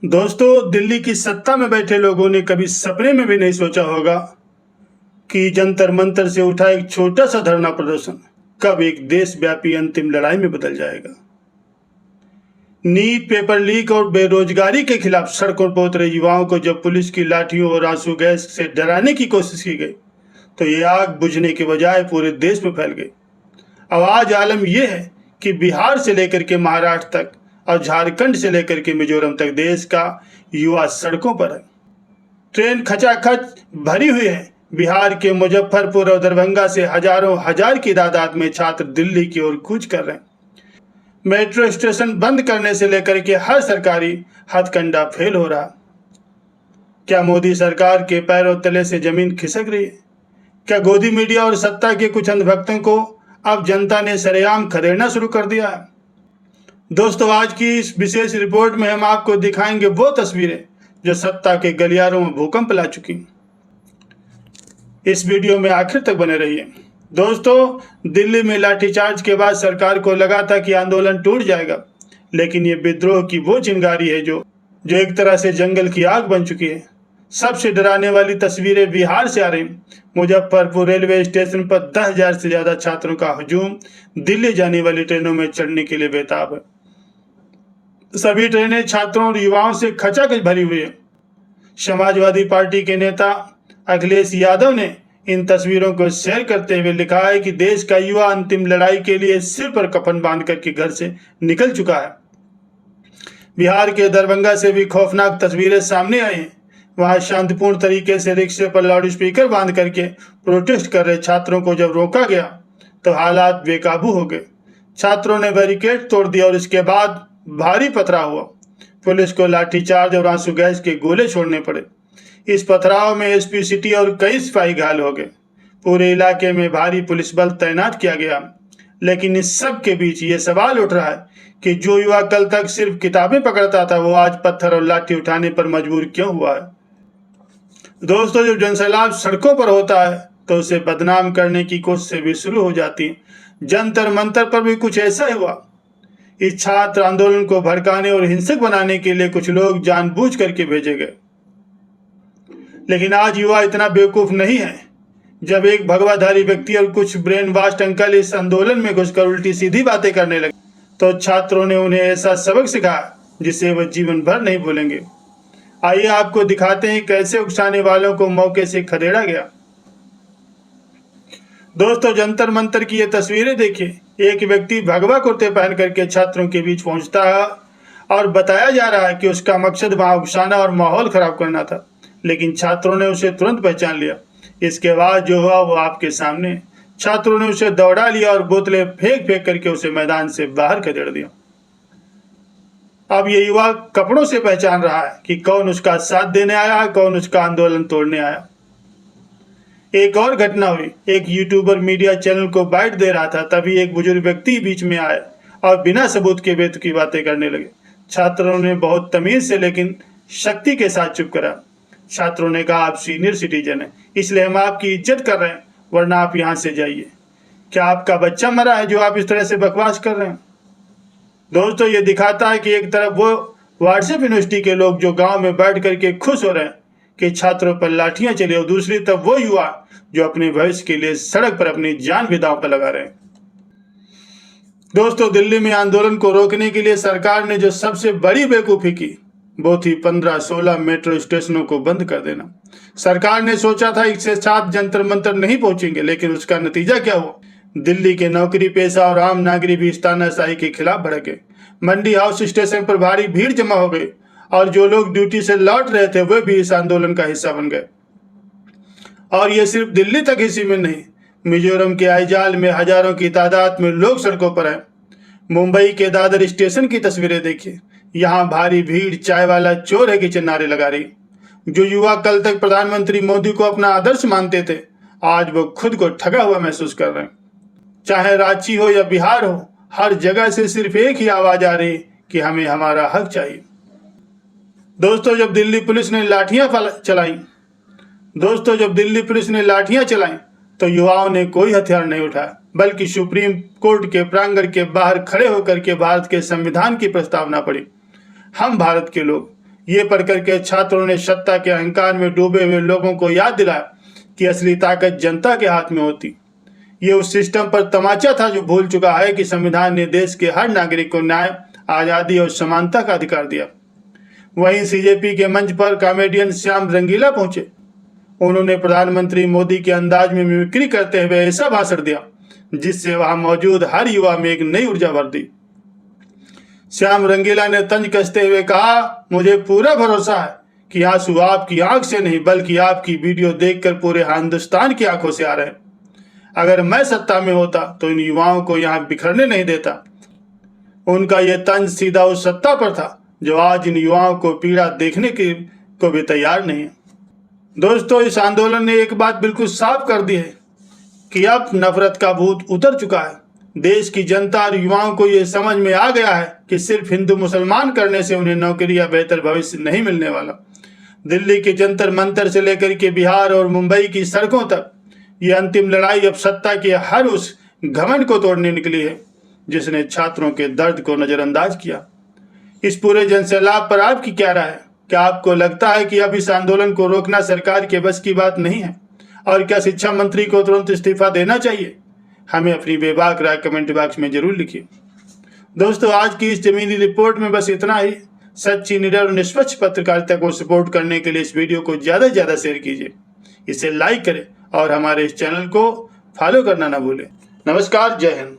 दोस्तों, दिल्ली की सत्ता में बैठे लोगों ने कभी सपने में भी नहीं सोचा होगा कि जंतर मंतर से उठा एक छोटा सा धरना प्रदर्शन कब एक देशव्यापी अंतिम लड़ाई में बदल जाएगा। नीट, पेपर लीक और बेरोजगारी के खिलाफ सड़कों पर उतरे युवाओं को जब पुलिस की लाठियों और आंसू गैस से डराने की कोशिश की गई तो ये आग बुझने के बजाय पूरे देश में फैल गई। अब आज आलम यह है कि बिहार से लेकर के महाराष्ट्र तक और झारखंड से लेकर के मिजोरम तक देश का युवा सड़कों पर है। ट्रेन खचाखच भरी हुई है। बिहार के मुजफ्फरपुर और दरभंगा से हजारों हजार की तादाद में छात्र दिल्ली की ओर कूच कर रहे हैं। मेट्रो स्टेशन बंद करने से लेकर के हर सरकारी हथकंडा फेल हो रहा। क्या मोदी सरकार के पैरों तले से जमीन खिसक रही है? क्या गोदी मीडिया और सत्ता के कुछ अंधभक्तों को अब जनता ने सरेआम खदेड़ना शुरू कर दिया है? दोस्तों, आज की इस विशेष रिपोर्ट में हम आपको दिखाएंगे वो तस्वीरें जो सत्ता के गलियारों में भूकंप ला चुकी। इस वीडियो में आखिर तक बने रहिए। दोस्तों, दिल्ली में लाठीचार्ज के बाद सरकार को लगा था कि आंदोलन टूट जाएगा, लेकिन ये विद्रोह की वो चिंगारी है जो एक तरह से जंगल की आग बन चुकी है। सबसे डराने वाली तस्वीरें बिहार से आ रही। मुजफ्फरपुर रेलवे स्टेशन पर 10,000 से ज्यादा छात्रों का हजूम दिल्ली जाने वाली ट्रेनों में चढ़ने के लिए बेताब है। सभी ट्रेनें छात्रों और युवाओं से खचाखच भरी हुई है। समाजवादी पार्टी के नेता अखिलेश यादव ने इन तस्वीरों को शेयर करते हुए लिखा है कि देश का युवा अंतिम लड़ाई के लिए सिर पर कफन बांध करके घर से निकल चुका है। बिहार के दरभंगा से भी खौफनाक तस्वीरें सामने आई हैं। वहां शांतिपूर्ण तरीके से रिक्शे पर लाउड स्पीकर बांध करके प्रोटेस्ट कर रहे छात्रों को जब रोका गया तो हालात बेकाबू हो गए। छात्रों ने बैरिकेड तोड़ दिया और इसके बाद भारी पथराव हुआ। पुलिस को लाठीचार्ज और आंसू गैस के गोले छोड़ने पड़े। इस पथराव में एसपी सिटी और कई सिपाही घायल हो गए। पूरे इलाके में भारी पुलिस बल तैनात किया गया। लेकिन इस सब के बीच ये सवाल उठ रहा है कि जो युवा कल तक सिर्फ किताबें पकड़ता था वो आज पत्थर और लाठी उठाने पर मजबूर क्यों हुआ है? दोस्तों, जब जनसैलाब सड़कों पर होता है तो उसे बदनाम करने की कोशिशें भी शुरू हो जाती हैं। जंतर मंतर पर भी कुछ ऐसा ही हुआ। इस छात्र आंदोलन को भड़काने और हिंसक बनाने के लिए कुछ लोग जानबूझ करके भेजे गए। लेकिन आज युवा इतना बेवकूफ नहीं है। जब एक भगवाधारी व्यक्ति और कुछ ब्रेन वाश्ड अंकल इस आंदोलन में घुसकर उल्टी सीधी बातें करने लगे तो छात्रों ने उन्हें ऐसा सबक सिखाया जिसे वह जीवन भर नहीं भूलेंगे। आइए आपको दिखाते हैं कैसे उकसाने वालों को मौके से खदेड़ा गया। दोस्तों, जंतर मंतर की ये तस्वीरें देखिए। एक व्यक्ति भगवा कुर्ते पहन करके छात्रों के बीच पहुंचता है और बताया जा रहा है कि उसका मकसद वहां उकसाना और माहौल खराब करना था, लेकिन छात्रों ने उसे तुरंत पहचान लिया। इसके बाद जो हुआ वो आपके सामने। छात्रों ने उसे दौड़ा लिया और बोतलें फेंक फेंक करके उसे मैदान से बाहर खदेड़ दिया। अब ये युवा कपड़ों से पहचान रहा है कि कौन उसका साथ देने आया है, कौन उसका आंदोलन तोड़ने आया। एक और घटना हुई। एक यूट्यूबर मीडिया चैनल को बाइट दे रहा था, तभी एक बुजुर्ग व्यक्ति बीच में आए और बिना सबूत के बेतुकी की बातें करने लगे। छात्रों ने बहुत तमीज से लेकिन शक्ति के साथ चुप करा। छात्रों ने कहा, आप सीनियर सिटीजन हैं, इसलिए हम आपकी इज्जत कर रहे हैं, वरना आप यहाँ से जाइए। क्या आपका बच्चा मरा है जो आप इस तरह से बकवास कर रहे हैं? दोस्तों, ये दिखाता है कि एक तरफ वो व्हाट्सएप यूनिवर्सिटी के लोग जो गांव में बैठ करके खुश हो रहे हैं कि छात्रों पर लाठियां चली, और दूसरी तरफ वो युवा जो अपने भविष्य के लिए सड़क पर अपनी जान भी दांव पर लगा रहे हैं। दोस्तों, दिल्ली में आंदोलन को रोकने के लिए सरकार ने जो सबसे बड़ी बेवकूफी की वो थी 15-16 मेट्रो स्टेशनों को बंद कर देना। सरकार ने सोचा था इससे साथ जंतर मंतर नहीं पहुंचेंगे, लेकिन उसका नतीजा क्या हुआ? दिल्ली के नौकरी पेशा और आम नागरिक भी इस तानाशाही के खिलाफ भड़के। मंडी हाउस स्टेशन पर भारी भीड़ जमा हो गई और जो लोग ड्यूटी से लौट रहे थे वे भी इस आंदोलन का हिस्सा बन गए। और ये सिर्फ दिल्ली तक ही सीमित नहीं, मिजोरम के आइजाल में हजारों की तादाद में लोग सड़कों पर हैं। मुंबई के दादर स्टेशन की तस्वीरें देखिए। यहाँ भारी भीड़ चाय वाला चोर है कि नारे लगा रही। जो युवा कल तक प्रधानमंत्री मोदी को अपना आदर्श मानते थे आज वो खुद को ठगा हुआ महसूस कर रहे हैं। चाहे रांची हो या बिहार हो, हर जगह से सिर्फ एक ही आवाज आ रही कि हमें हमारा हक चाहिए। दोस्तों, जब दिल्ली पुलिस ने लाठियां चलाई तो युवाओं ने कोई हथियार नहीं उठाया, बल्कि सुप्रीम कोर्ट के प्रांगण के बाहर खड़े होकर के भारत के संविधान की प्रस्तावना पढ़ी। हम भारत के लोग ये पढ़कर के छात्रों ने सत्ता के अहंकार में डूबे हुए लोगों को याद दिलाया कि असली ताकत जनता के हाथ में होती। ये उस सिस्टम पर तमाचा था जो भूल चुका है कि संविधान ने देश के हर नागरिक को न्याय, आज़ादी और समानता का अधिकार दिया। वहीं सीजेपी के मंच पर कॉमेडियन श्याम रंगीला पहुंचे। उन्होंने प्रधानमंत्री मोदी के अंदाज में मिमिक्री करते हुए ऐसा भाषण दिया जिससे वहां मौजूद हर युवा में एक नई ऊर्जा भर दी। श्याम रंगीला ने तंज कसते हुए कहा, मुझे पूरा भरोसा है कि आंसू आपकी आंख से नहीं बल्कि आपकी वीडियो देखकर पूरे हिंदुस्तान की आंखों से आ रहे हैं। अगर मैं सत्ता में होता तो इन युवाओं को यहाँ बिखरने नहीं देता। उनका यह तंज सीधा उस सत्ता पर था जो आज इन युवाओं को पीड़ा देखने को भी तैयार नहीं है। दोस्तों, इस आंदोलन ने एक बात बिल्कुल साफ कर दी है कि अब नफरत का भूत उतर चुका है। देश की जनता और युवाओं को यह समझ में आ गया है कि सिर्फ हिंदू मुसलमान करने से उन्हें नौकरी या बेहतर भविष्य नहीं मिलने वाला। दिल्ली के जंतर मंतर से लेकर के बिहार और मुंबई की सड़कों तक ये अंतिम लड़ाई अब सत्ता के हर उस घमंड को तोड़ने निकली है जिसने छात्रों के दर्द को नजरअंदाज किया। इस पूरे जनसैलाब पर आपकी क्या राय है? क्या आपको लगता है कि अब इस आंदोलन को रोकना सरकार के बस की बात नहीं है? और क्या शिक्षा मंत्री को तुरंत इस्तीफा देना चाहिए? हमें अपनी बेबाक राय कमेंट बॉक्स में जरूर लिखिए। दोस्तों, आज की इस जमीनी रिपोर्ट में बस इतना ही। सच्ची, निडर और निष्पक्ष पत्रकारिता को सपोर्ट करने के लिए इस वीडियो को ज़्यादा से ज़्यादा शेयर कीजिए, इसे लाइक करें और हमारे इस चैनल को फॉलो करना ना भूलें। नमस्कार, जय हिंद।